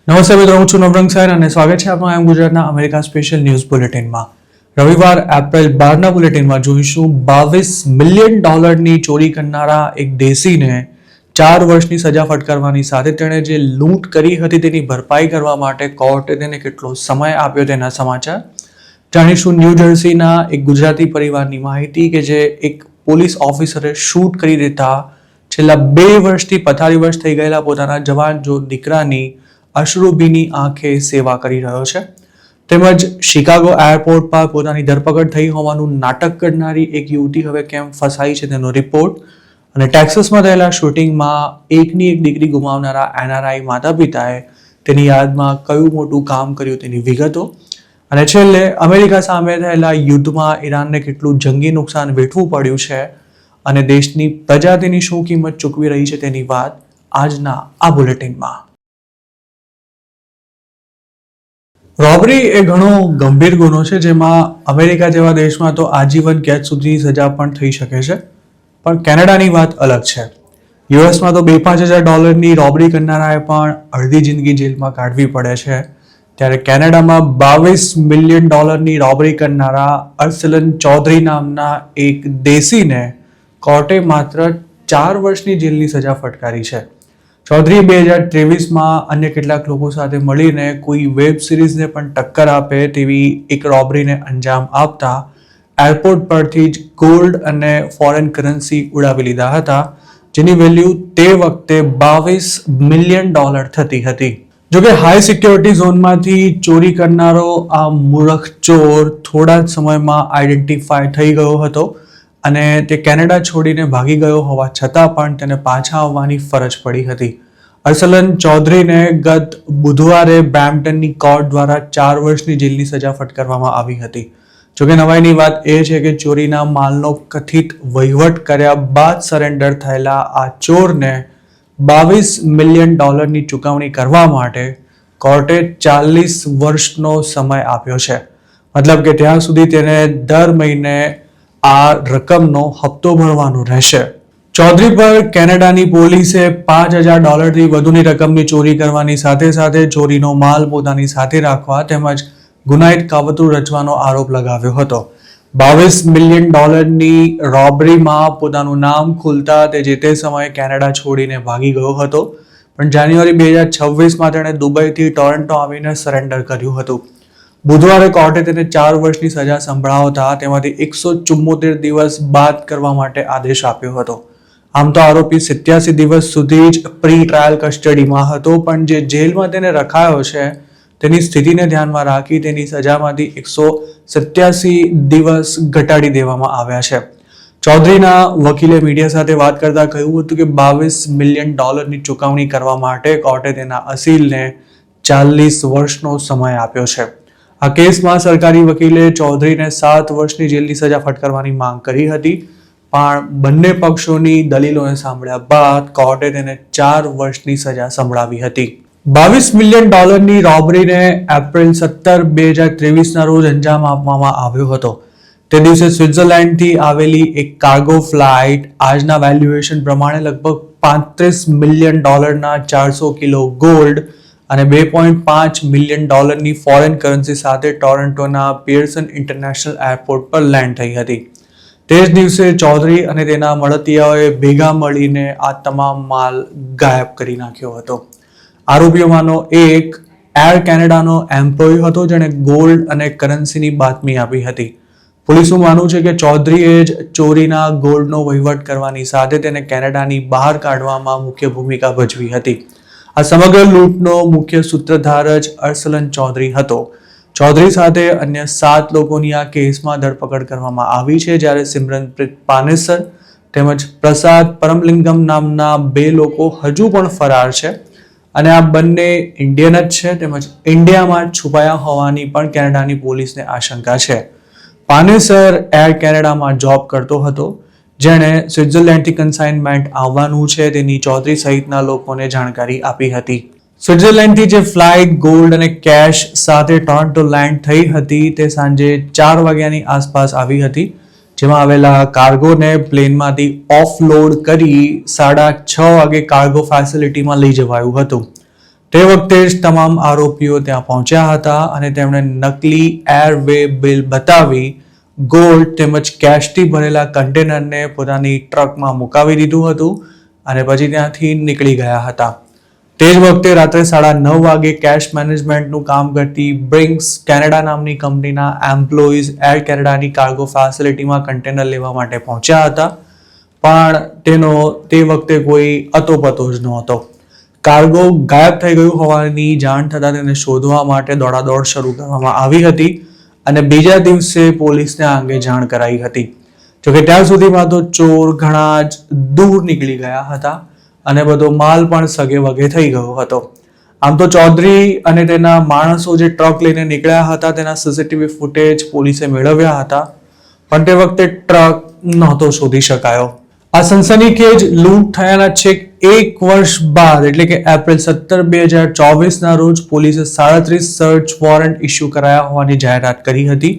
નમસ્તે મિત્રો, હું છું નવરંગ સર અને સ્વાગત છે આપનું એમ ગુજરાતના અમેરિકા સ્પેશિયલ ન્યૂઝ બુલેટિનમાં. રવિવાર એપ્રિલ 12ના બુલેટિનમાં જોઈશું 22 મિલિયન ડોલરની ચોરી કરનારા એક દેશીને 4 વર્ષની સજા ફટકારવાની સાથે તેણે જે લૂંટ કરી હતી તેની ભરપાઈ કરવા માટે કોર્ટે તેને કેટલો સમય આપ્યો તેના સમાચાર જાણીશું. ન્યૂ જર્સીના એક ગુજરાતી પરિવારની માહિતી કે જે એક પોલીસ ઓફિસરે શૂટ કરી દેતા છેલ્લા 2 વર્ષથી પથારીવશ થઈ ગયેલા પોતાના જવાન જો દીકરાની અશ્રુભીની આંખે સેવા કરી રહ્યો છે. તેમજ શિકાગો એરપોર્ટ પર પોતાની ધરપકડ થઈ હોવાનું નાટક કરનારી એક યુવતી હવે કેમ ફસાઈ છે તેનો રિપોર્ટ અને ટેક્સાસમાં થયેલા શૂટિંગમાં એકની એક દીકરી ગુમાવનારા એનઆરઆઈ માતા પિતાએ તેની યાદમાં કયું મોટું કામ કર્યું તેની વિગતો અને છેલ્લે અમેરિકા સામે થયેલા યુદ્ધમાં ઈરાનને કેટલું જંગી નુકસાન વેઠવું પડ્યું છે અને દેશની પ્રજા તેની શું કિંમત ચૂકવી રહી છે તેની વાત આજના આ બુલેટિનમાં. રોબરી એ ઘણો ગંભીર ગુનો છે જેમાં અમેરિકા જેવા દેશમાં તો આજીવન કેદ સુધીની સજા પણ થઈ શકે છે, પણ કેનેડાની વાત અલગ છે. યુએસમાં તો $2,000-5,000 રોબરી કરનારાએ પણ અડધી જિંદગી જેલમાં કાઢવી પડે છે, ત્યારે કેનેડામાં $22 મિલિયન રોબરી કરનારા અર્સલન ચૌધરી નામના એક દેશીને કોર્ટે માત્ર 4 વર્ષની જેલની સજા ફટકારી છે. ચૌધરી 2023માં અન્ય કેટલાક લોકો સાથે મળીને કોઈ વેબ સિરીઝને પણ ટક્કર આપે તેવી એક રોબરીને અંજામ આપતા એરપોર્ટ પરથી જ ગોલ્ડ અને ફોરેન કરન્સી ઉડાવી લીધા હતા, જેની વેલ્યુ તે વખતે $22 મિલિયન થતી હતી. જોકે હાઈ સિક્યોરિટી ઝોનમાંથી ચોરી કરનારો આ મૂર્ખ ચોર થોડા જ સમયમાં આઈડેન્ટિફાય થઈ ગયો હતો અને તે કેનેડા છોડીને ભાગી ગયો હોવા છતાં પણ તેને પાછા આવવાની ફરજ પડી હતી. અર્સલન ચૌધરીને ગત બુધવારે બ્રેમ્પટનની કોર્ટ દ્વારા 4 વર્ષની જેલની સજા ફટકારવામાં આવી હતી. જોકે નવાઈની વાત એ છે કે ચોરીના માલનો કથિત વહીવટ કર્યા બાદ સરેન્ડર થયેલા આ ચોરને $22 મિલિયન ચૂકવણી કરવા માટે કોર્ટે 40 વર્ષનો સમય આપ્યો છે. મતલબ કે ત્યાં સુધી તેને દર મહિને આ રકમનો હપ્તો ભરવાનો રહેશે. ચૌધરી પર કેનેડાની પોલીસે $5,000 થી વધુની રકમની ચોરી કરવાની સાથે સાથે ચોરીનો માલ પોતાની સાથે રાખવા તેમજ ગુનાહિત કાવતરું રચવાનો આરોપ લગાવ્યો હતો. $22 મિલિયન રોબરીમાં પોતાનું નામ ખુલતા તે જે તે સમયે કેનેડા છોડીને ભાગી ગયો હતો, પણ જાન્યુઆરી 2026માં તેણે દુબઈથી ટોરન્ટો આવીને સરેન્ડર કર્યું હતું. બુધવારે કોર્ટે તેને 4 વર્ષની સજા સંભળાવતા તેમાંથી 174 દિવસ બાદ કરવા માટે આદેશ આપ્યો હતો. આમ તો આરોપી 87 દિવસ સુધી જ પ્રી ટ્રાયલ કસ્ટડીમાં હતો, પણ જે જેલમાં તેને રખાયો છે તેની સ્થિતિને ધ્યાનમાં રાખી તેની સજામાંથી 187 દિવસ ઘટાડી દેવામાં આવ્યા છે. ચૌધરીના વકીલે મીડિયા સાથે વાત કરતા કહ્યું હતું કે $22 મિલિયન ચૂકવણી કરવા માટે કોર્ટે તેના અસીલને 40 વર્ષનો સમય આપ્યો છે. આ કેસમાં સરકારી વકીલે ચૌધરીને 7 વર્ષની જેલની સજા ફટકારવાની માંગ કરી હતી, પણ બંને પક્ષોની દલીલોને સાંભળ્યા બાદ કોર્ટે તેને 4 વર્ષની સજા સંભળાવી હતી. $22 મિલિયન રોબરીને એપ્રિલ 17, 2023ના રોજ અંજામ આપવામાં આવ્યો હતો. તે દિવસે સ્વિટ્ઝરલેન્ડથી આવેલી એક કાર્ગો ફ્લાઇટ આજના વેલ્યુએશન પ્રમાણે લગભગ $35 મિલિયન 400 કિલો ગોલ્ડ અને $2.5 મિલિયન ફોરેન કરન્સી સાથે ટોરન્ટોના પિયર્સન ઇન્ટરનેશનલ એરપોર્ટ પર લેન્ડ થઈ હતી. તે જ દિવસે ચૌધરી અને તેના મળતિયાઓએ ભેગા મળીને આ તમામ માલ ગાયબ કરી નાખ્યો હતો. આરોપીઓમાંનો એક એર કેનેડાનો એમ્પ્લોય હતો જેણે ગોલ્ડ અને કરન્સીની બાતમી આપી હતી. પોલીસનું માનવું છે કે ચૌધરીએ જ ચોરીના ગોલ્ડનો વહીવટ કરવાની સાથે તેને કેનેડાની બહાર કાઢવામાં મુખ્ય ભૂમિકા ભજવી હતી. આ સમગ્ર લૂંટનો મુખ્ય સૂત્રધાર જ અર્સલન ચૌધરી હતો. ચૌધરી સાથે અન્ય 7 લોકોની આ કેસમાં ધરપકડ કરવામાં આવી છે, જ્યારે સિમરનપ્રીત પાનેસર તેમજ પ્રસાદ પરમલિંગમ નામના 2 લોકો હજુ પણ ફરાર છે અને આ બંને ઇન્ડિયન જ છે તેમજ ઇન્ડિયામાં છુપાયા હોવાની પણ કેનેડાની પોલીસને આશંકા છે. પાનેસર એર કેનેડામાં જોબ કરતો હતો, જેણે સ્વિટ્ઝરલેન્ડથી કન્સાઇનમેન્ટ આવવાનું છે તેની ચૌધરી સહિતના લોકોને જાણકારી આપી હતી. સ્વિટ્ઝરલેન્ડથી જે ફ્લાઇટ ગોલ્ડ અને કેશ સાથે ટોરન્ટો લેન્ડ થઈ હતી તે સાંજે 4 વાગ્યાની આસપાસ આવી હતી, જેમાં આવેલા કાર્ગોને પ્લેનમાંથી ઓફલોડ કરી 6:30 વાગે કાર્ગો ફેસિલિટીમાં લઈ જવાયું હતું. તે વખતે જ તમામ આરોપીઓ ત્યાં પહોંચ્યા હતા અને તેમણે નકલી એરવે બિલ બતાવી ગોલ્ડ તેમજ કેશથી ભરેલા કન્ટેનરને પોતાની ટ્રકમાં મુકાવી દીધું હતું અને પછી ત્યાંથી નીકળી ગયા હતા. તે જ વખતે રાત્રે 9:30 વાગે કેશ મેનેજમેન્ટનું કામ કરતી બ્રિંક્સ કેનેડા નામની કંપનીના એમ્પ્લોઈઝ એર કેનેડાની કાર્ગો ફેસિલિટીમાં કન્ટેનર લેવા માટે પહોંચ્યા હતા, પણ તે વખતે કોઈ અતોપતો જ નહોતો. કાર્ગો ગાયબ થઈ ગયું હોવાની જાણ થતાં તેને શોધવા માટે દોડાદોડ શરૂ કરવામાં આવી હતી અને બીજા દિવસે પોલીસને આ અંગે જાણ કરાઈ હતી. જોકે ત્યાં સુધીમાં તો ચોર ઘણા જ દૂર નીકળી ગયા હતા અને બધો માલ પણ સગે વગે થઈ ગયો હતો. આમ તો ચૌધરી અને તેના માણસો જે ટ્રક લઈને નીકળ્યા હતા તેના સીસીટીવી ફૂટેજ પોલીસે મેળવ્યા હતા, પણ તે વખતે ટ્રક નહોતો શોધી શકાયો. આ સનસનીખેજ લૂંટ થયાના છેક 1 વર્ષ બાદ એટલે કે એપ્રિલ 17, 2024 રોજ પોલીસે 37 સર્ચ વોરંટ ઇસ્યુ કરાયા હોવાની જાહેરાત કરી હતી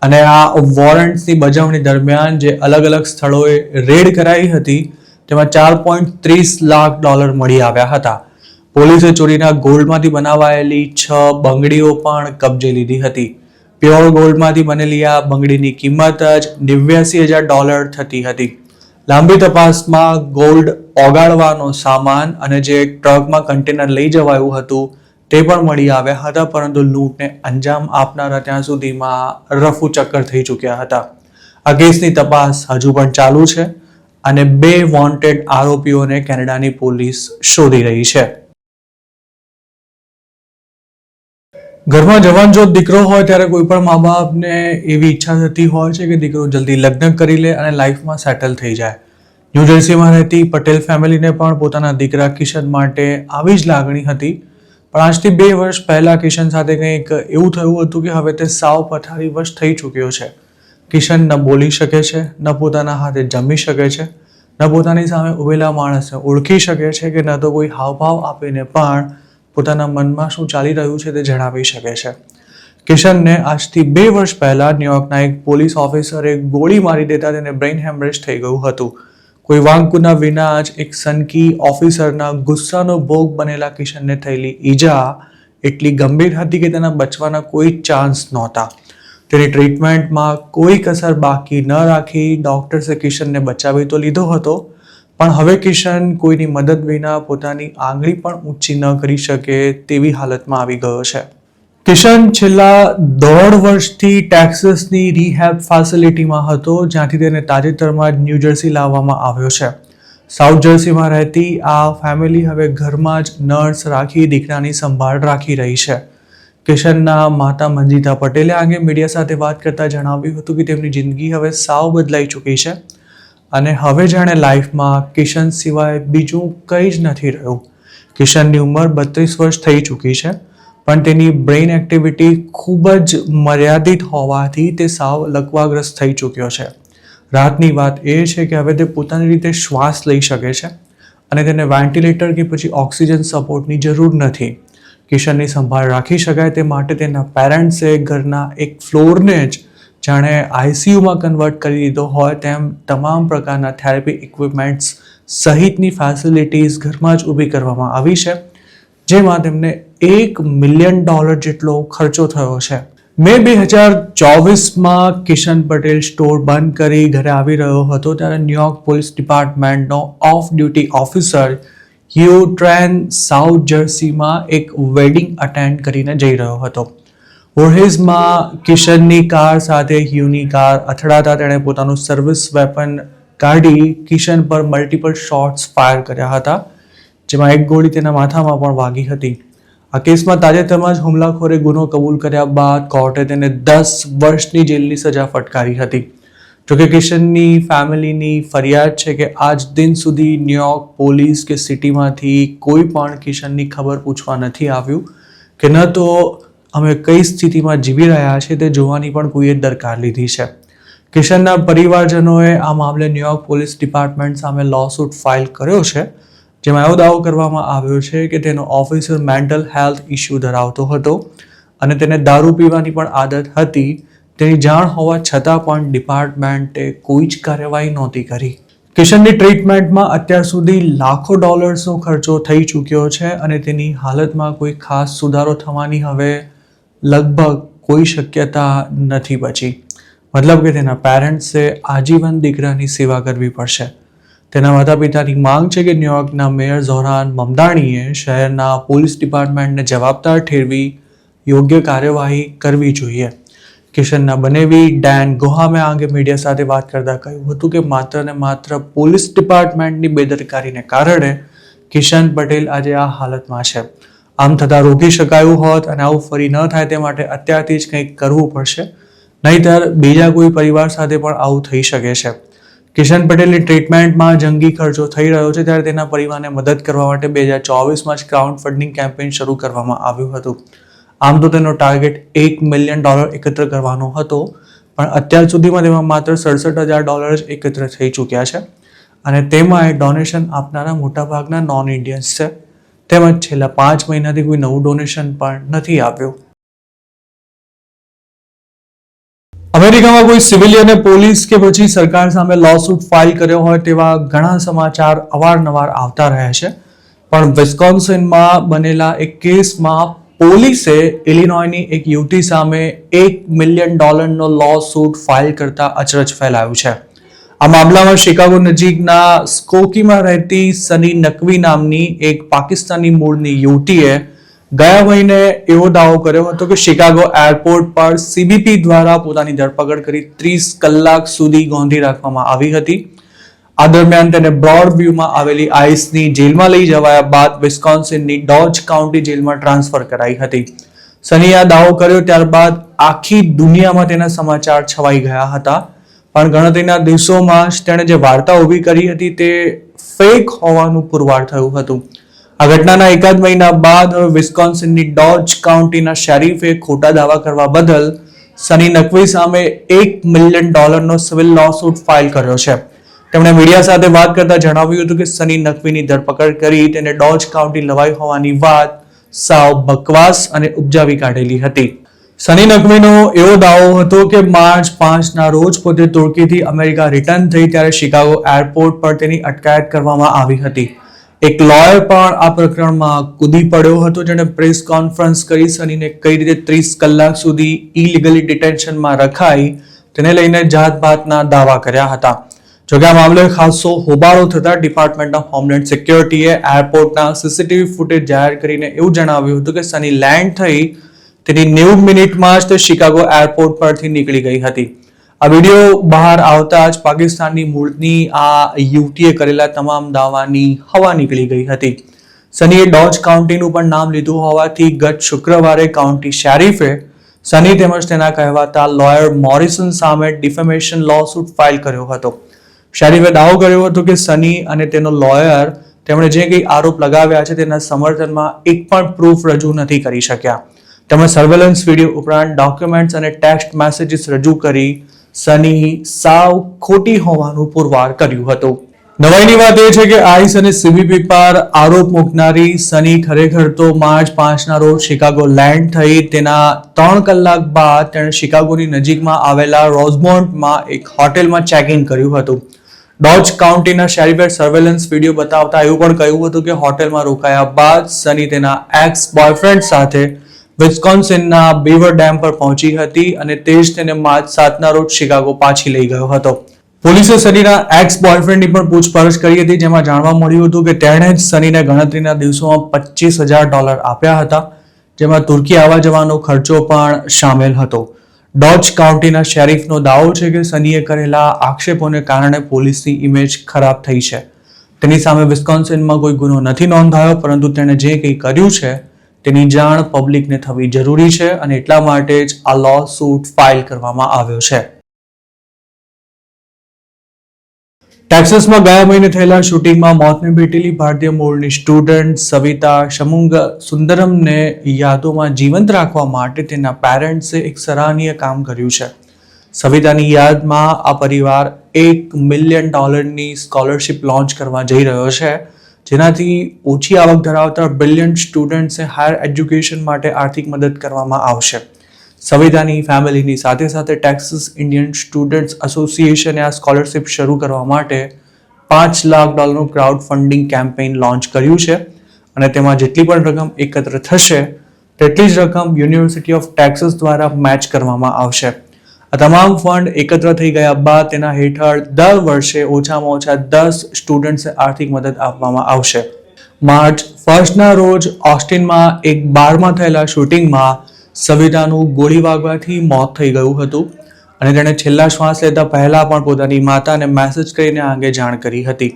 અને આ વોરંટની બજાવણી દરમિયાન જે અલગ અલગ સ્થળોએ રેડ કરાઈ હતી તેમાં $4.30 લાખ મળી આવ્યા હતા. પોલીસે ચોરીના ગોલ્ડમાંથી બનાવાયેલી 6 બંગડીઓ પણ કબજે લીધી હતી. પ્યોર ગોલ્ડમાંથી બનેલી આ બંગડીની કિંમત જ $89,000 થતી હતી. લાંબી તપાસમાં ગોલ્ડ ઓગાળવાનો સામાન અને જે ટ્રકમાં કન્ટેનર લઈ જવાયું હતું તે પણ મળી આવ્યા હતા, પરંતુ લૂંટને અંજામ આપનારા ત્યાં સુધીમાં રફુ ચક્કર થઈ ચૂક્યા હતા. આ કેસની તપાસ હજુ પણ ચાલુ છે અને 2 વોન્ટેડ આરોપીઓને કેનેડાની પોલીસ શોધી રહી છે. ઘરમાં જવાન જો દીકરો હોય ત્યારે કોઈ પણ મા બાપને એવી ઈચ્છા થતી હોય છે કે દીકરો જલ્દી લગ્ન કરી લે અને લાઈફમાં સેટલ થઈ જાય. ન્યૂજર્સીમાં રહેતી પટેલ ફેમિલીને પણ પોતાના દીકરા કિશન માટે આવી જ લાગણી હતી, પણ આજથી 2 વર્ષ પહેલા કિશન સાથે કંઈક એવું થયું હતું કે હવે તે સાવ પથારીવશ થઈ ચૂક્યો છે. કિશન ન બોલી શકે છે, ન પોતાના હાથે જમી શકે છે, ન પોતાની સામે ઉભેલા માણસને ઓળખી શકે છે કે ન તો કોઈ હાવભાવ આપીને પણ પોતાના મનમાં શું ચાલી રહ્યું છે તે જણાવી શકે છે. કિશનને આજથી 2 વર્ષ પહેલા ન્યુયોર્કના એક પોલીસ ઓફિસરે ગોળી મારી દેતા તેને બ્રેઇન હેમરેજ થઈ ગયું હતું. કોઈ વાંકુના વિના જ એક સનકી ઓફિસરના ગુસ્સાનો ભોગ બનેલા કિશનને થયેલી ઈજા એટલી ગંભીર હતી કે તેના બચવાના કોઈ ચાન્સ નહોતા. તેની ટ્રીટમેન્ટમાં કોઈ કસર બાકી ન રાખી ડોક્ટર્સે કિશનને બચાવી તો લીધો હતો, પણ હવે કિશન કોઈની મદદ વિના પોતાની આંગળી પણ ઊંચી ન કરી શકે તેવી હાલતમાં આવી ગયો છે. કિશન છેલ્લા 1.5 વર્ષથી ટેક્સાસની રિહેબ ફેસિલિટીમાં હતો, જ્યાંથી તેને તાજેતરમાં જ ન્યૂજર્સી લાવવામાં આવ્યો છે. સાઉથ જર્સીમાં રહેતી આ ફેમિલી હવે ઘરમાં જ નર્સ રાખી દીકરાની સંભાળ રાખી રહી છે. કિશનના માતા મંજીતા પટેલે આ અંગે મીડિયા સાથે વાત કરતા જણાવ્યું હતું કે તેમની જિંદગી હવે સાવ બદલાઈ ચૂકી છે અને હવે જાણે લાઈફમાં કિશન સિવાય બીજું કંઈ જ નથી રહ્યું. કિશનની ઉંમર 32 વર્ષ થઈ ચૂકી છે, પણ તેની બ્રેઇન એક્ટિવિટી ખૂબ જ મર્યાદિત હોવાથી તે સાવ લકવાગ્રસ્ત થઈ ચૂક્યો છે. રાતની વાત એ છે કે હવે તે પોતાની રીતે શ્વાસ લઈ શકે છે અને તેને વેન્ટિલેટર કે પછી ઓક્સિજન સપોર્ટની જરૂર નથી. કિશનની સંભાળ રાખી શકાય તે માટે તેના પેરેન્ટ્સે ઘરના એક ફ્લોરને જ જાણે આઈસીયુમાં કન્વર્ટ કરી દીધો હોય તેમ તમામ પ્રકારના થેરેપી ઇક્વિપમેન્ટ્સ સહિતની ફેસિલિટીઝ ઘરમાં જ ઊભી કરવામાં આવી છે, જેમાં તેમને $1 મિલિયન જેટલો ખર્ચો થયો છે. મે 2024માં કિશન પટેલ સ્ટોર બંધ કરી ઘરે આવી રહ્યો હતો ત્યારે ન્યુયોર્ક પોલીસ ડિપાર્ટમેન્ટનો ઓફ ડ્યુટી ઓફિસર હ્યુ ટ્રેન સાઉથ જર્સીમાં એક વેડિંગ અટેન્ડ કરીને જઈ રહ્યો હતો. વોરહેઝમાં કિશનની કાર સાથે હ્યુની કાર અથડાતા તેણે પોતાનું સર્વિસ વેપન કાઢી કિશન પર મલ્ટિપલ શોટ્સ ફાયર કર્યા હતા, જેમાં એક ગોળી તેના માથામાં પણ વાગી હતી. આ કેસમાં તાજેતરમાં જ હુમલાખોરે ગુનો કબૂલ કર્યા બાદ કોર્ટે તેને 10 વર્ષની જેલની સજા ફટકારી હતી. જોકે કિશનની ફેમિલીની ફરિયાદ છે કે આજ દિન સુધી ન્યુયોર્ક પોલીસ કે સિટીમાંથી કોઈ પણ કિશનની ખબર પૂછવા નથી આવ્યું કે ન તો અમે કઈ સ્થિતિમાં જીવી રહ્યા છીએ તે જોવાની પણ કોઈએ દરકાર લીધી છે. કિશનના પરિવારજનોએ આ મામલે ન્યુયોર્ક પોલીસ ડિપાર્ટમેન્ટ સામે લોસૂટ ફાઇલ કર્યો છે, જેમાં એવો દાવો કરવામાં આવ્યો છે કે તેનો ઓફિસર મેન્ટલ હેલ્થ ઇસ્યુ ધરાવતો હતો અને તેને દારૂ પીવાની પણ આદત હતી. તેની જાણ હોવા છતાં પણ ડિપાર્ટમેન્ટે કોઈ જ કાર્યવાહી નહોતી કરી. કિશનની ટ્રીટમેન્ટમાં અત્યાર સુધી લાખો ડોલર્સનો ખર્ચો થઈ ચૂક્યો છે અને તેની હાલતમાં કોઈ ખાસ સુધારો થવાની હવે લગભગ કોઈ શક્યતા નથી બચી. મતલબ કે તેના પેરેન્ટ્સે આજીવન દીકરાની સેવા કરવી પડશે. તેના માતા પિતાની માંગ છે કે ન્યુયોર્કના મેયર ઝોહરાન મમદાણીએ શહેરના પોલીસ ડિપાર્ટમેન્ટને જવાબદાર ઠેરવી યોગ્ય કાર્યવાહી કરવી જોઈએ. કિશનના બનેવી ડેન ગોહામે આ અંગે મીડિયા સાથે વાત કરતા કહ્યું હતું કે માત્ર ને માત્ર પોલીસ ડિપાર્ટમેન્ટની બેદરકારીને કારણે કિશન પટેલ આજે આ હાલતમાં છે. આમ થતાં રોકી શકાયું હોત અને આવું ફરી ન થાય તે માટે અત્યારથી જ કંઈક કરવું પડશે, નહીંતર બીજા કોઈ પરિવાર સાથે પણ આવું થઈ શકે છે. કિશન પટેલની ટ્રીટમેન્ટમાં જંગી ખર્ચો થઈ રહ્યો છે ત્યારે તેના પરિવારને મદદ કરવા માટે 2024માં જ ક્રાઉડ ફંડિંગ કેમ્પેઇન શરૂ કરવામાં આવ્યું હતું. આમ તો તેનો ટાર્ગેટ $1 મિલિયન એકત્ર કરવાનો હતો, પણ અત્યાર સુધીમાં તેમાં માત્ર $67,000 જ એકત્ર થઈ ચૂક્યા છે અને તેમાં ડોનેશન આપનારા મોટાભાગના નોન ઇન્ડિયન્સ છે. તેમજ છેલ્લા 5 મહિનાથી કોઈ નવું ડોનેશન પણ નથી આવ્યું. અમેરિકામાં કોઈ સિવિલિયને પોલીસ કે પછી સરકાર સામે લોસૂટ ફાઇલ કર્યો હોય તેવા ઘણા સમાચાર અવારનવાર આવતા રહે છે, પણ વિસ્કોન્સિનમાં બનેલા એક કેસમાં પોલીસે ઇલિનોયની એક યુવતી સામે $1 મિલિયન લોસૂટ ફાઇલ કરતા અચરજ ફેલાયું છે. આ મામલામાં શિકાગો નજીકના સ્કોકીમાં રહેતી સની નકવી નામની એક પાકિસ્તાની મૂળની યુવતીએ ગયા મહિને એવો દાવો કર્યો હતો કે શિકાગો એરપોર્ટ પર CBP દ્વારા પોતાની ધરપકડ કરી 30 કલાક સુધી ગોંધી રાખવામાં આવી હતી. આ દરમિયાન તેને બ્રોડ વ્યુમાં આવેલી આઈસની જેલમાં લઈ જવાયા બાદ વિસ્કોન્સિનની ડોજ કાઉન્ટી જેલમાં ટ્રાન્સફર કરાઈ હતી. સનીએ આ દાવો કર્યો ત્યારબાદ આખી દુનિયામાં તેના સમાચાર છવાઈ ગયા હતા, પણ ગણતરીના દિવસોમાં જ તેણે જે વાર્તા ઊભી કરી હતી તે ફેક હોવાનું પુરવાર થયું હતું. આ ઘટનાના એકાદ મહિના બાદ હવે વિસ્કોન્સિનની ડોજ કાઉન્ટીના શેરીફે ખોટા દાવા કરવા બદલ સની નકવી સામે $1 મિલિયન સિવિલ લોસૂટ ફાઇલ કર્યો છે. તેમણે મીડિયા સાથે વાત કરતા જણાવ્યું હતું કે સની નકવીની ધરપકડ કરી તેને ડોજ કાઉન્ટી લવાઈ હોવાની વાત સાવ બકવાસ અને ઉપજાવી કાઢેલી હતી. સની નકવીનો એવો દાવો હતો કે માર્ચ 5ના રોજ પોતે તુર્કીથી અમેરિકા રિટર્ન થઈ ત્યારે શિકાગો એરપોર્ટ પર તેની અટકાયત કરવામાં આવી હતી. એક લોયર પણ આ પ્રકરણમાં કૂદી પડ્યો હતો, જેણે પ્રેસ કોન્ફરન્સ કરી સનીને કઈ રીતે 30 કલાક સુધી ઇલીગલી ડિટેન્શનમાં રખાઈ તેને લઈને જાતભાતના દાવા કર્યા હતા. જોકે આ મામલે ખાસો હોબાળો થતા ડિપાર્ટમેન્ટ ઓફ હોમલેન્ડ સિક્યોરિટીએ એરપોર્ટના CCTV ફૂટેજ જાહેર કરીને એવું જણાવ્યું હતું કે સની લેન્ડ થઈ તેની 90 મિનિટમાં જ તે શિકાગો એરપોર્ટ પરથી નીકળી ગઈ હતી. આ વિડીયો બહાર આવતા જ પાકિસ્તાનની મૂળની આ યુવતીએ કરેલા તમામ દાવાની હવા નીકળી ગઈ હતી. સનીએ ડોજ કાઉન્ટીનું પણ નામ લીધું હોવાથી ગત શુક્રવારે કાઉન્ટી શેરીફે સની તેમજ તેના કહેવાતા લોયર મોરિસન સામે ડિફેમેશન લોસૂટ ફાઇલ કર્યો હતો. શેરીફે દાવો કર્યો હતો કે સની અને તેનો લોયર તેમણે જે કંઈ આરોપ લગાવ્યા છે તેના સમર્થનમાં એક પણ પ્રૂફ રજૂ નથી કરી શક્યા. તેમણે સર્વેલન્સ વિડીયો ઉપરાંત ડોક્યુમેન્ટ્સ અને ટેક્સ્ટ મેસેજીસ રજૂ કરી સની સાવ ખોટી હોવાનું પુરવાર કર્યું હતું. નવાઈની વાત એ છે કે આઈસ અને CBP પર આરોપ મૂકનારી સની ખરેખર તો માર્ચ 5ના રોજ શિકાગો લેન્ડ થઈ તેના 3 કલાક બાદ તેણે શિકાગોની નજીકમાં આવેલા રોઝમોન્ટમાં એક હોટેલમાં ચેક ઇન કર્યું હતું. ડોજ કાઉન્ટીના શેરીફે સર્વેલન્સ વિડીયો બતાવતા એવું પણ કહ્યું હતું કે હોટેલમાં રોકાયા બાદ સની તેના એક્સ બોયફ્રેન્ડ સાથે વિસ્કોન્સિનના બીવર ડેમ પર પહોંચી હતી અને તે જ તેને માર્ચ 7ના રોજ શિકાગો પાછી લઈ ગયો હતો. પોલીસે સનીના એક્સ બોયફ્રેન્ડની પણ પૂછપરછ કરી હતી, જેમાં જાણવા મળ્યું હતું કે તેણે જ સનીને ગણતરીના દિવસોમાં $25,000 આપ્યા હતા, જેમાં તુર્કી આવવા જવાનો ખર્ચો પણ સામેલ હતો. ડોજ કાઉન્ટીના શેરીફનો દાવો છે કે સનીએ કરેલા આક્ષેપોને કારણે પોલીસની ઇમેજ ખરાબ થઈ છે. તેની સામે વિસ્કોન્સિનમાં કોઈ ગુનો નથી નોંધાયો, પરંતુ તેણે જે કંઈ કર્યું છે તેની જાણ પબ્લિકને થવી જરૂરી છે અને એટલા માટે જ આ લોસૂટ ફાઇલ કરવામાં આવ્યો છે. ટેક્સાસમાં ગયા મહિને થયેલા શૂટિંગમાં મોતને ભેટેલી ભારતીય મૂળની સ્ટુડન્ટ સવિતા સુંદરમને યાદોમાં જીવંત રાખવા માટે તેના પેરેન્ટ્સે એક સરાહનીય કામ કર્યું છે. સવિતાની યાદમાં આ પરિવાર $1 મિલિયન સ્કોલરશિપ લોન્ચ કરવા જઈ રહ્યો છે, જેનાથી ઓછી આવક ધરાવતા બ્રિલિયન્ટ સ્ટુડન્ટ્સને હાયર એજ્યુકેશન માટે આર્થિક મદદ કરવામાં આવશે. સવિતાની ફેમિલીની સાથે સાથે ટેક્સાસ ઇન્ડિયન સ્ટુડન્ટ્સ એસોસિએશને આ સ્કોલરશિપ શરૂ કરવા માટે $5 લાખનું ક્રાઉડ ફંડિંગ કેમ્પેઇન લોન્ચ કર્યું છે અને તેમાં જેટલી પણ રકમ એકત્ર થશે તેટલી જ રકમ યુનિવર્સિટી ઓફ ટેક્સાસ દ્વારા મેચ કરવામાં આવશે. આ તમામ ફંડ એકત્ર થઈ ગયા બાદ તેના હેઠળ દર વર્ષે ઓછામાં ઓછા 10 સ્ટુડન્ટ્સને આર્થિક મદદ આપવામાં આવશે. માર્ચ 1ના રોજ ઓસ્ટિનમાં એક બારમાં થયેલા શૂટિંગમાં સવિતાનું ગોળી વાગવાથી મોત થઈ ગયું હતું અને તેણે છેલ્લા શ્વાસ લેતા પહેલા પણ પોતાની માતાને મેસેજ કરીને આ અંગે જાણ કરી હતી.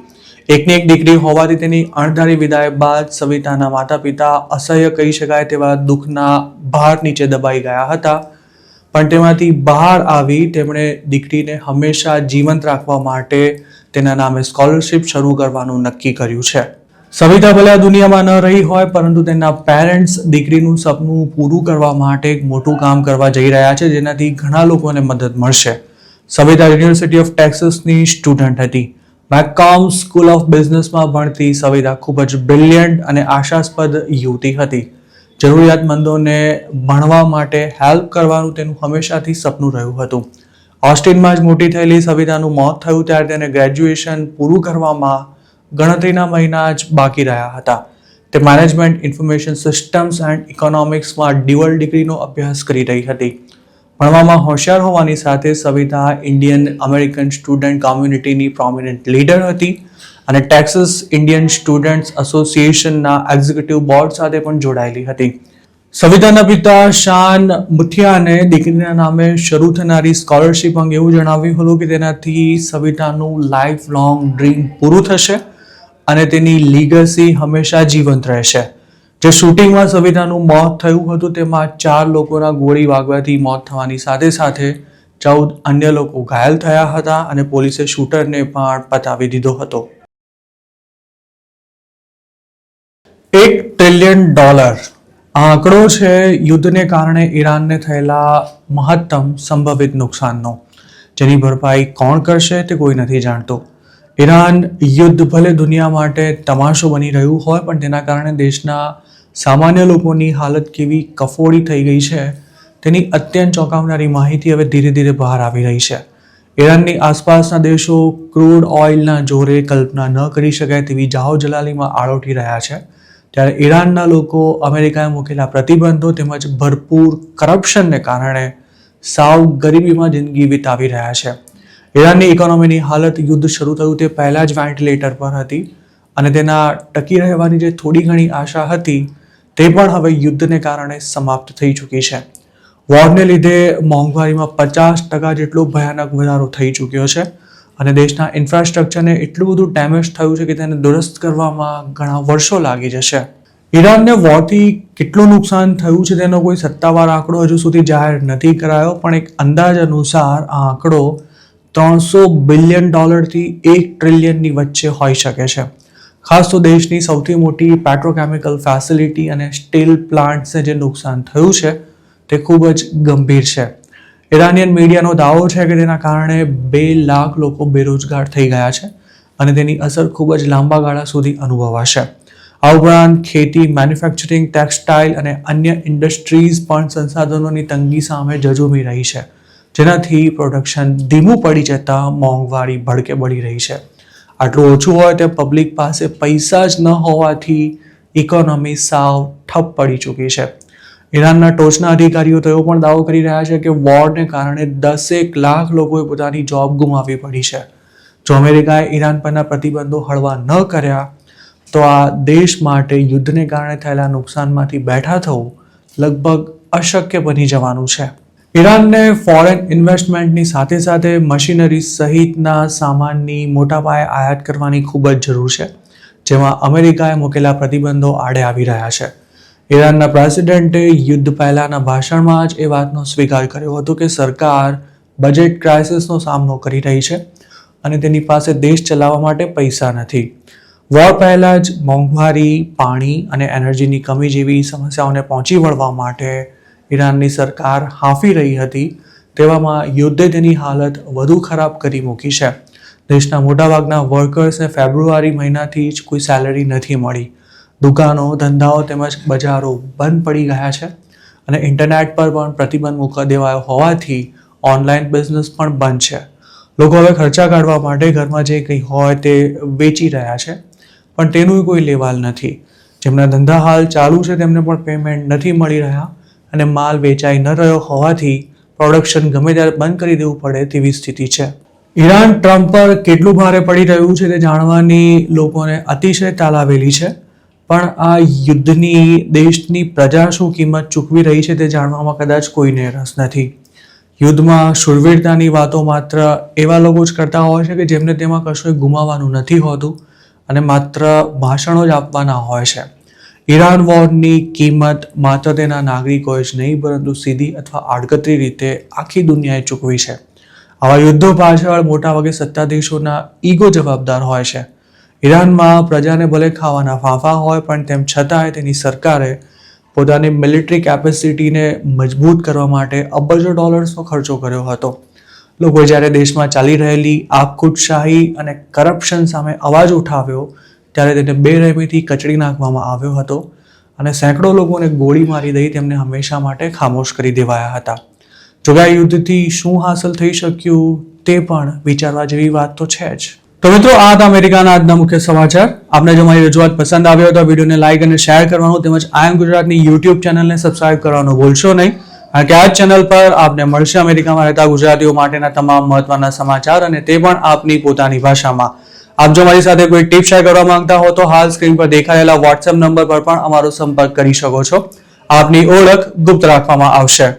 એકની એક દીકરી હોવાથી તેની અણધારી વિદાય બાદ સવિતાના માતા પિતા અસહ્ય કહી શકાય તેવા દુઃખના ભાર નીચે દબાઈ ગયા હતા, પણ તેમાંથી બહાર આવી તેમણે દીકરીને હંમેશા જીવંત રાખવા માટે તેના નામે સ્કોલરશિપ શરૂ કરવાનું નક્કી કર્યું છે. સવિતા ભલે આ દુનિયામાં ન રહી હોય, પરંતુ તેના પેરેન્ટ્સ દીકરીનું સપનું પૂરું કરવા માટે એક મોટું કામ કરવા જઈ રહ્યા છે, જેનાથી ઘણા લોકોને મદદ મળશે. સવિતા યુનિવર્સિટી ઓફ ટેક્સાસની સ્ટુડન્ટ હતી. મેકકોમ સ્કૂલ ઓફ બિઝનેસમાં ભણતી સવિતા ખૂબ જ બ્રિલિયન્ટ અને આશાસ્પદ યુવતી હતી. જરૂરિયાતમંદોને ભણવા માટે હેલ્પ કરવાનું તેનું હંમેશાથી સપનું રહ્યું હતું. ઓસ્ટિનમાં જ મોટી થયેલી સવિતાનું મોત થયું ત્યારે તેને ગ્રેજ્યુએશન પૂરું કરવામાં ગણતરીના મહિના જ બાકી રહ્યા હતા. તે મેનેજમેન્ટ, ઇન્ફોર્મેશન સિસ્ટમ્સ એન્ડ ઇકોનોમિક્સમાં ડ્યુઅલ ડિગ્રીનો અભ્યાસ કરી રહી હતી. ભણવામાં હોશિયાર હોવાની સાથે સવિતા ઇન્ડિયન અમેરિકન સ્ટુડન્ટ કોમ્યુનિટીની પ્રોમિનન્ટ લીડર હતી અને ટેક્સાસ ઇન્ડિયન સ્ટુડન્ટ્સ એસોસિએશનના એક્ઝિક્યુટિવ બોર્ડ સાથે પણ જોડાયેલી હતી. સવિતાના પિતા શાન મુથિયાને દીકરીના નામે શરૂ થનારી સ્કોલરશિપ અંગે એવું જણાવ્યું હતું કે તેનાથી સવિતાનું લાઈફ લોંગ ડ્રીમ પૂરું થશે અને તેની લીગસી હંમેશા જીવંત રહેશે. જે શૂટિંગમાં સવિતાનું મોત થયું હતું તેમાં 4 લોકોના ગોળી વાગવાથી મોત થવાની સાથે સાથે 14 અન્ય લોકો ઘાયલ થયા હતા અને પોલીસે શૂટરને પણ પતાવી દીધો હતો. $1 ટ્રિલિયન આ આંકડો છે યુદ્ધને કારણે ઈરાનને થયેલા મહત્તમ સંભવિત નુકસાનનો, જેની ભરપાઈ કોણ કરશે તે કોઈ નથી જાણતું. ઈરાન યુદ્ધ ભલે દુનિયા માટે તમાશો બની રહ્યું હોય, પણ તેના કારણે દેશના સામાન્ય લોકોની હાલત કેવી કફોડી થઈ ગઈ છે તેની અત્યંત ચોંકાવનારી માહિતી હવે ધીરે ધીરે બહાર આવી રહી છે. ઈરાનની આસપાસના દેશો ક્રૂડ ઓઇલના જોરે કલ્પના ન કરી શકાય તેવી જાહોજલાલીમાં આળોટી રહ્યા છે, ત્યારે ઈરાનના લોકો અમેરિકાએ મૂકેલા પ્રતિબંધો તેમજ ભરપૂર કરપ્શનને કારણે સાવ ગરીબીમાં જિંદગી વિતાવી રહ્યા છે. ઈરાનની ઇકોનોમીની હાલત યુદ્ધ શરૂ થયું તે પહેલાં જ વેન્ટિલેટર પર હતી અને તેના ટકી રહેવાની જે થોડી ઘણી આશા હતી તે પણ હવે યુદ્ધને કારણે સમાપ્ત થઈ ચૂકી છે. વોરને લીધે મોંઘવારીમાં 50% જેટલો ભયાનક વધારો થઈ ચૂક્યો છે અને દેશના ઇન્ફ્રાસ્ટ્રક્ચરને એટલું બધું ડેમેજ થયું છે કે તેને દુરસ્ત કરવામાં ઘણા વર્ષો લાગી જશે. ઈરાનને વોરથી કેટલું નુકસાન થયું છે તેનો કોઈ સત્તાવાર આંકડો હજુ સુધી જાહેર નથી કરાયો, પણ એક અંદાજ અનુસાર આ આંકડો $300 બિલિયન થી $1 ટ્રિલિયનની વચ્ચે હોઈ શકે છે. ખાસ તો દેશની સૌથી મોટી પેટ્રોકેમિકલ ફેસિલિટી અને સ્ટીલ પ્લાન્ટ્સને જે નુકસાન થયું છે તે ખૂબ જ ગંભીર છે. ઈરાનિયન મીડિયાનો દાવો છે કે તેના કારણે 2 લાખ લોકો બેરોજગાર થઈ ગયા છે અને તેની અસર ખૂબ જ લાંબા ગાળા સુધી અનુભવાશે. આ ઉપરાંત ખેતી, મેન્યુફેક્ચરિંગ, ટેક્સટાઇલ અને અન્ય ઇન્ડસ્ટ્રીઝ પણ સંસાધનોની તંગી સામે ઝઝૂમી રહી છે, જેનાથી પ્રોડક્શન ધીમું પડી જતા મોંઘવારી ભડકે બળી રહી છે. આટલું ઓછું હોય તે પબ્લિક પાસે પૈસા જ ન હોવાથી ઇકોનોમી સાવ ઠપ પડી ચૂકી છે. ઈરાનના ટોચના અધિકારીઓ તો એવો પણ દાવો કરી રહ્યા છે કે વોરને કારણે 10 લાખ લોકોએ પોતાની જોબ ગુમાવવી પડી છે. જો અમેરિકાએ ઈરાન પરના પ્રતિબંધો હળવા ન કર્યા તો આ દેશ માટે યુદ્ધને કારણે થયેલા નુકસાનમાંથી બેઠા થવું લગભગ અશક્ય બની જવાનું છે. ઈરાનને ફોરેન ઇન્વેસ્ટમેન્ટની સાથે સાથે મશીનરી સહિતના સામાનની મોટા પાયે આયાત કરવાની ખૂબ જ જરૂર છે, જેમાં અમેરિકાએ મૂકેલા પ્રતિબંધો આડે આવી રહ્યા છે. ઈરાનના પ્રેસિડેન્ટે યુદ્ધ પહેલાના ભાષણમાં જ એ વાતનો સ્વીકાર કર્યો હતો કે સરકાર બજેટ ક્રાઇસિસનો સામનો કરી રહી છે અને તેની પાસે દેશ ચલાવવા માટે પૈસા નથી. વોર પહેલા જ મોંઘવારી, પાણી અને એનર્જીની કમી જેવી સમસ્યાઓને પહોંચી વળવા માટે ઈરાનની સરકાર હાંફી રહી હતી. તેવામાં યુદ્ધે તેની હાલત વધુ ખરાબ કરી મૂકી છે. દેશના મોટાભાગના વર્કર્સને ફેબ્રુઆરી મહિનાથી જ કોઈ સેલરી નથી મળી. દુકાનો, ધંધાઓ તેમજ બજારો બંધ પડી ગયા છે અને ઇન્ટરનેટ પર પણ પ્રતિબંધ મૂકી દેવાયો હોવાથી ઓનલાઈન બિઝનેસ પણ બંધ છે. લોકો હવે ખર્ચા કાઢવા માટે ઘરમાં જે કંઈ હોય તે વેચી રહ્યા છે, પણ તેનું કોઈ લેવાલ નથી. જેમના ધંધા હાલ ચાલુ છે તેમને પણ પેમેન્ટ નથી મળી રહ્યા અને માલ વેચાઈ ન રહ્યો હોવાથી પ્રોડક્શન ગમે ત્યારે બંધ કરી દેવું પડે તેવી સ્થિતિ છે. ઈરાન ટ્રમ્પ પર કેટલું ભારે પડી રહ્યું છે તે જાણવાની લોકોને અતિશય તાલાવેલી છે, પણ આ યુદ્ધની દેશની પ્રજા શું કિંમત ચૂકવી રહી છે તે જાણવામાં કદાચ કોઈને રસ નથી. યુદ્ધમાં શૂરવીરતાની વાતો માત્ર એવા લોકો જ કરતા હોય છે કે જેમને તેમાં કશું ગુમાવવાનું નથી હોતું અને માત્ર ભાષણો જ આપવાના હોય છે. ઈરાન વોરની કિંમત માત્ર તેના નાગરિકોએ જ નહીં પરંતુ સીધી અથવા આડકતરી રીતે આખી દુનિયાએ ચૂકવી છે. આવા યુદ્ધો પાછળ મોટાભાગે સત્તાધીશોના ઈગો જવાબદાર હોય છે. ઈરાનમાં પ્રજાને ભલે ખાવાના ફાંફા હોય પણ તેમ છતાંય તેની સરકારે પોતાની મિલિટરી કેપેસિટીને મજબૂત કરવા માટે અબજો ડોલર્સનો ખર્ચો કર્યો હતો. લોકોએ જ્યારે દેશમાં ચાલી રહેલી આપખુદશાહી અને કરપ્શન સામે અવાજ ઉઠાવ્યો ત્યારે તેને બેરહેમીથી કચડી નાખવામાં આવ્યો હતો અને સેંકડો લોકોને ગોળી મારી દઈ તેમને હંમેશા માટે ખામોશ કરી દેવાયા હતા. જો કે આ યુદ્ધથી શું હાંસલ થઈ શક્યું તે પણ વિચારવા જેવી વાત તો છે જ. તો મિત્રો, આ હતા અમેરિકાના આજના મુખ્ય સમાચાર. આપને જો મારી રજૂઆત પસંદ આવ્યો તો વિડીયોને લાઇક અને શેર કરવાનું તેમજ આઈ એમ ગુજરાતની યુટ્યુબ ચેનલને સબસ્ક્રાઇબ કરવાનું ભૂલશો નહીં. કારણ કે આ ચેનલ પર આપને મળશે અમેરિકામાં રહેતા ગુજરાતીઓ માટેના તમામ મહત્વના સમાચાર અને તે પણ આપની પોતાની ભાષામાં. આપ જો મારી સાથે કોઈ ટિપ શેર કરવા માંગતા હો તો હાલ સ્ક્રીન પર દેખાયેલા વોટ્સએપ નંબર પર પણ અમારો સંપર્ક કરી શકો છો. આપની ઓળખ ગુપ્ત રાખવામાં આવશે.